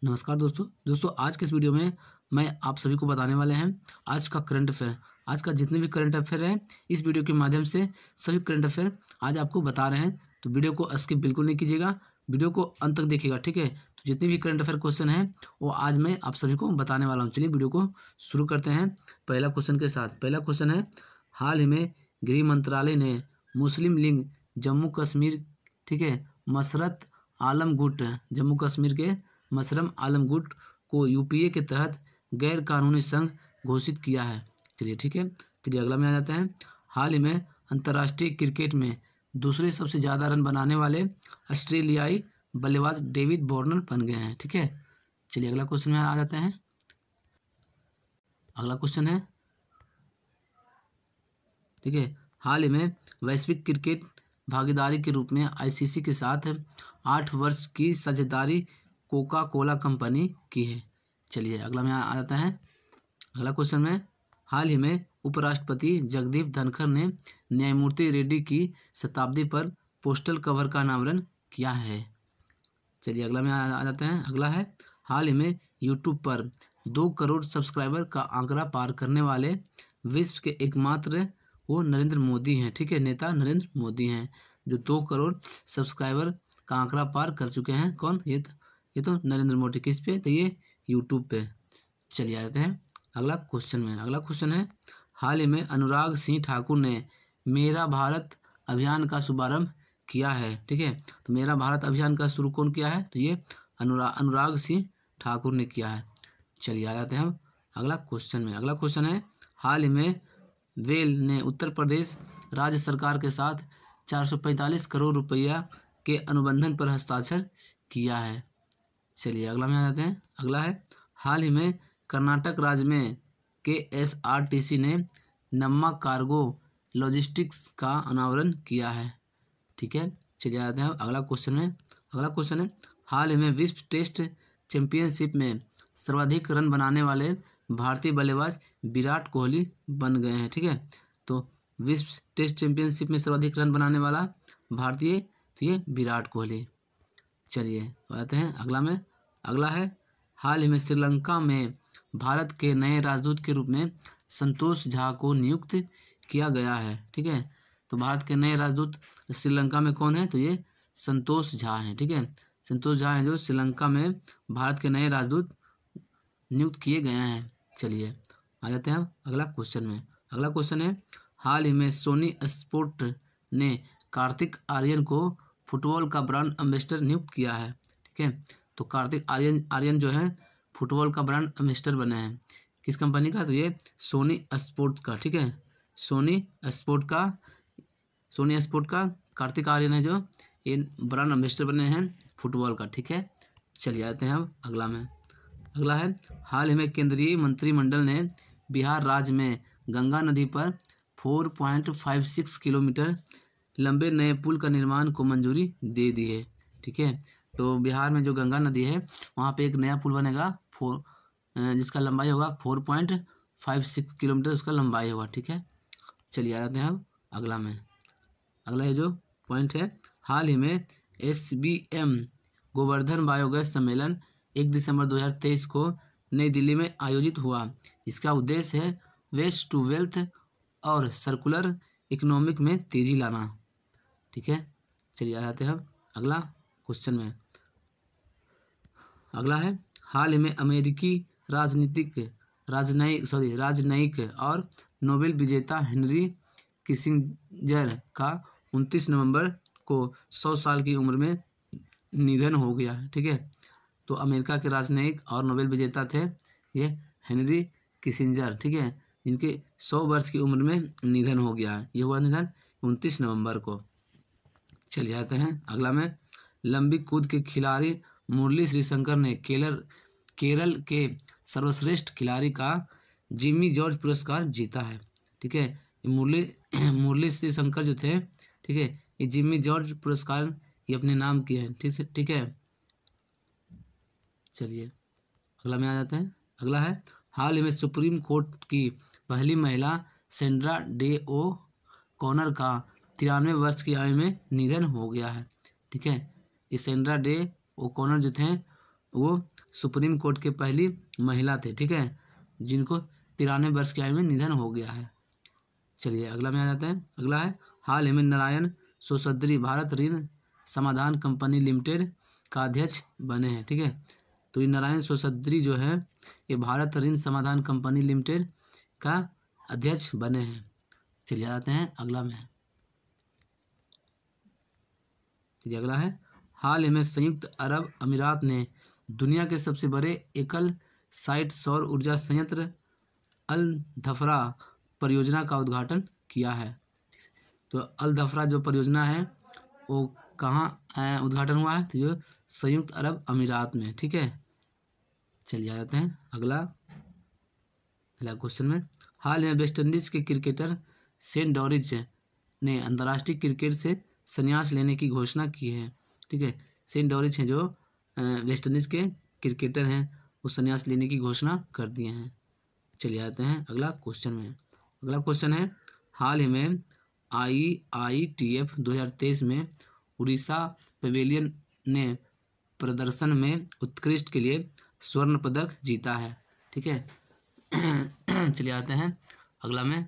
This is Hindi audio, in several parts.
नमस्कार दोस्तों आज के इस वीडियो में मैं आप सभी को बताने वाले हैं आज का करंट अफेयर। आज का जितने भी करंट अफेयर हैं इस वीडियो के माध्यम से सभी करंट अफेयर आज आपको बता रहे हैं। तो वीडियो को स्किप बिल्कुल नहीं कीजिएगा, वीडियो को अंत तक देखिएगा, ठीक है। तो जितने भी करंट अफेयर क्वेश्चन हैं वो आज मैं आप सभी को बताने वाला हूँ। चलिए वीडियो को शुरू करते हैं पहला क्वेश्चन के साथ। पहला क्वेश्चन है, हाल ही में गृह मंत्रालय ने मुस्लिम लीग जम्मू कश्मीर, ठीक है, मसरत आलम गुट, जम्मू कश्मीर के मसरम आलम गुट को यूपीए के तहत गैर कानूनी संघ घोषित किया है। चलिए ठीक है, चलिए अगला में आ जाते हैं। हाल ही में अंतर्राष्ट्रीय क्रिकेट में दूसरे सबसे ज़्यादा रन बनाने वाले ऑस्ट्रेलियाई बल्लेबाज डेविड वार्नर बन गए हैं, ठीक है। चलिए अगला क्वेश्चन में आ जाते हैं। अगला क्वेश्चन है, ठीक है, हाल ही में वैश्विक क्रिकेट भागीदारी के रूप में आईसीसी के साथ 8 वर्ष की साझेदारी कोका कोला कंपनी की है। चलिए अगला में आ जाता है। अगला क्वेश्चन में, हाल ही में उपराष्ट्रपति जगदीप धनखड़ ने न्यायमूर्ति रेड्डी की शताब्दी पर पोस्टल कवर का अनावरण किया है। चलिए अगला में आ जाते हैं। अगला है, हाल ही में यूट्यूब पर 2 करोड़ सब्सक्राइबर का आंकड़ा पार करने वाले विश्व के एकमात्र वो नरेंद्र मोदी हैं, ठीक है, नेता नरेंद्र मोदी हैं जो 2 करोड़ सब्सक्राइबर का आंकड़ा पार कर चुके हैं। कौन? ये तो नरेंद्र मोदी। किस पे? तो ये यूट्यूब पे। चलिए आ जाते हैं अगला क्वेश्चन में। अगला क्वेश्चन है, हाल ही में अनुराग सिंह ठाकुर ने मेरा भारत अभियान का शुभारंभ किया है, ठीक है। तो मेरा भारत अभियान का शुरू कौन किया है? तो ये अनुराग सिंह ठाकुर ने किया है। चलिए आ जाते हैं अगला क्वेश्चन में। अगला क्वेश्चन है, हाल ही में वेल ने उत्तर प्रदेश राज्य सरकार के साथ 445 करोड़ रुपया के अनुबंधन पर हस्ताक्षर किया है। चलिए अगला में आ जाते हैं। अगला है, हाल ही में कर्नाटक राज्य में KSRTC ने नम्मा कार्गो लॉजिस्टिक्स का अनावरण किया है, ठीक है। चलिए आ जाते हैं अगला क्वेश्चन में। अगला क्वेश्चन है, हाल ही में विश्व टेस्ट चैंपियनशिप में सर्वाधिक रन बनाने वाले भारतीय बल्लेबाज विराट कोहली बन गए हैं, ठीक है। तो विश्व टेस्ट चैंपियनशिप में सर्वाधिक रन बनाने वाला भारतीय, तो ये विराट कोहली। चलिए आते हैं अगला में। अगला है, हाल ही में श्रीलंका में भारत के नए राजदूत के रूप में संतोष झा को नियुक्त किया गया है, ठीक है। तो भारत के नए राजदूत श्रीलंका में कौन है? तो ये संतोष झा हैं, ठीक है। संतोष झा हैं जो श्रीलंका में भारत के नए राजदूत नियुक्त किए गए हैं। चलिए आ जाते हैं अगला क्वेश्चन में। अगला क्वेश्चन है, हाल ही में सोनी स्पोर्ट ने कार्तिक आर्यन को फुटबॉल का ब्रांड एम्बेसडर नियुक्त किया है, ठीक है। तो कार्तिक आर्यन जो है फुटबॉल का ब्रांड एम्बेसडर बने हैं। किस कंपनी का? तो ये सोनी स्पोर्ट्स का, ठीक है। सोनी स्पोर्ट का कार्तिक आर्यन है जो ये ब्रांड एम्बेसडर बने हैं फुटबॉल का, ठीक है। चलिए आते हैं अब अगला में। अगला है, हाल ही में केंद्रीय मंत्रिमंडल ने बिहार राज्य में गंगा नदी पर 4.56 किलोमीटर लंबे नए पुल का निर्माण को मंजूरी दे दी है, ठीक है। तो बिहार में जो गंगा नदी है वहाँ पे एक नया पुल बनेगा जिसका लंबाई होगा 4.56 किलोमीटर उसका लंबाई होगा, ठीक है। चलिए आ जाते हैं अब अगला में। अगला ये जो पॉइंट है, हाल ही में SBM गोवर्धन बायोगैस सम्मेलन 1 दिसंबर 2023 को नई दिल्ली में आयोजित हुआ। इसका उद्देश्य है वेस्ट टू वेल्थ और सर्कुलर इकोनॉमिक में तेजी लाना, ठीक है। चलिए आ जाते हैं अब अगला क्वेश्चन में। अगला है, हाल ही में अमेरिकी राजनयिक और नोबेल विजेता हेनरी किसिंजर का 29 नवंबर को 100 साल की उम्र में निधन हो गया है, ठीक है। तो अमेरिका के राजनयिक और नोबेल विजेता थे ये हेनरी किसिंजर, ठीक है, जिनके 100 वर्ष की उम्र में निधन हो गया है। ये हुआ निधन 29 नवंबर को। चलिए आते हैं अगला में। लंबी कूद के खिलाड़ी मुरली श्रीशंकर ने केरल के सर्वश्रेष्ठ खिलाड़ी का जिम्मी जॉर्ज पुरस्कार जीता है, ठीक है। मुरली श्रीशंकर जो थे, ठीक है, ये जिम्मी जॉर्ज पुरस्कार ये अपने नाम किए हैं, ठीक है। चलिए अगला में आ जाते हैं। अगला है, हाल ही में सुप्रीम कोर्ट की पहली महिला सेंड्रा डे ओ कॉनर का 93 वर्ष की आयु में निधन हो गया है, ठीक है। ये सेंड्रा डे ओकॉनर जो थे वो सुप्रीम कोर्ट के पहली महिला थे, ठीक है, जिनको 93 वर्ष की आयु में निधन हो गया है। चलिए अगला में आ जाते हैं। अगला है हाल ही में नारायण सोसद्री भारत ऋण समाधान कंपनी लिमिटेड का अध्यक्ष बने हैं, ठीक है। तो ये नारायण सोसद्री जो है ये भारत ऋण समाधान कंपनी लिमिटेड का अध्यक्ष बने हैं। चलिए आते हैं अगला में। चलिए अगला है हाल ही में संयुक्त अरब अमीरात ने दुनिया के सबसे बड़े एकल साइट सौर ऊर्जा संयंत्र अल धफरा परियोजना का उद्घाटन किया है। तो अल धफरा जो परियोजना है वो कहाँ उद्घाटन हुआ है? तो ये संयुक्त अरब अमीरात में, ठीक है। चलिए आ जाते हैं अगला क्वेश्चन में। हाल में वेस्टइंडीज के क्रिकेटर सेंट डॉरिच ने अंतर्राष्ट्रीय क्रिकेट से संन्यास लेने की घोषणा की है, ठीक है। सेंट डॉरिच हैं जो वेस्टइंडीज के क्रिकेटर हैं, वो संन्यास लेने की घोषणा कर दिए हैं। चलिए आते हैं अगला क्वेश्चन में। अगला क्वेश्चन है हाल ही में IITF 2023 में उड़ीसा पवेलियन ने प्रदर्शन में उत्कृष्ट के लिए स्वर्ण पदक जीता है, ठीक है। चलिए आते हैं अगला में।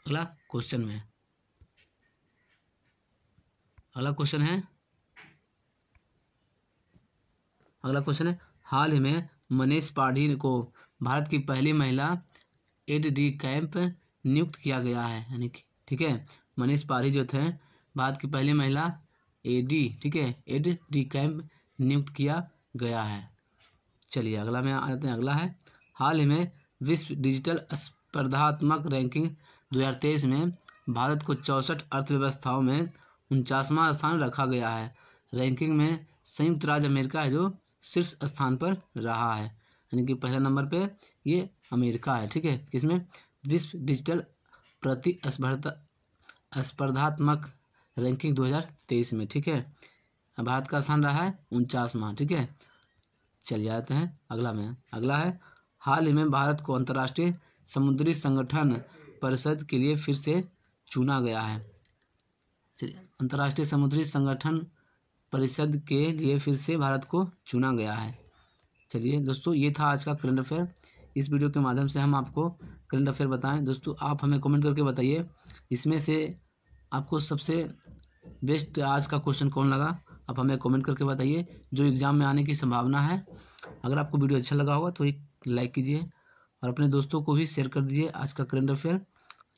अगला क्वेश्चन में अगला क्वेश्चन है हाल ही में मनीष पाढ़ी को भारत की पहली महिला एड.डी कैंप नियुक्त किया गया है, यानी कि, ठीक है, मनीष पाढ़ी जो थे भारत की पहली महिला एडी, ठीक है, एड.डी कैंप नियुक्त किया गया है। चलिए अगला में आ जाते हैं। अगला है हाल ही में विश्व डिजिटल स्पर्धात्मक रैंकिंग 2023 में भारत को 64 अर्थव्यवस्थाओं में 49वां स्थान रखा गया है। रैंकिंग में संयुक्त राज्य अमेरिका है जो शीर्ष स्थान पर रहा है, यानी कि पहले नंबर पे ये अमेरिका है, ठीक है, किसमें? विश्व डिजिटल स्पर्धात्मक रैंकिंग 2023 में, ठीक है। भारत का स्थान रहा है 49वां, ठीक है। चलिए आते हैं अगला में। अगला है हाल ही में भारत को अंतर्राष्ट्रीय समुद्री संगठन परिषद के लिए फिर से चुना गया है। चलिए अंतर्राष्ट्रीय समुद्री संगठन परिषद के लिए फिर से भारत को चुना गया है। चलिए दोस्तों ये था आज का करंट अफेयर। इस वीडियो के माध्यम से हम आपको करंट अफेयर बताएं। दोस्तों आप हमें कमेंट करके बताइए इसमें से आपको सबसे बेस्ट आज का क्वेश्चन कौन लगा। आप हमें कमेंट करके बताइए जो एग्ज़ाम में आने की संभावना है। अगर आपको वीडियो अच्छा लगा होगा तो एक लाइक कीजिए और अपने दोस्तों को भी शेयर कर दीजिए आज का करंट अफेयर।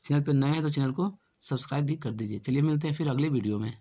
चैनल पर नए हैं तो चैनल को सब्सक्राइब भी कर दीजिए। चलिए मिलते हैं फिर अगले वीडियो में।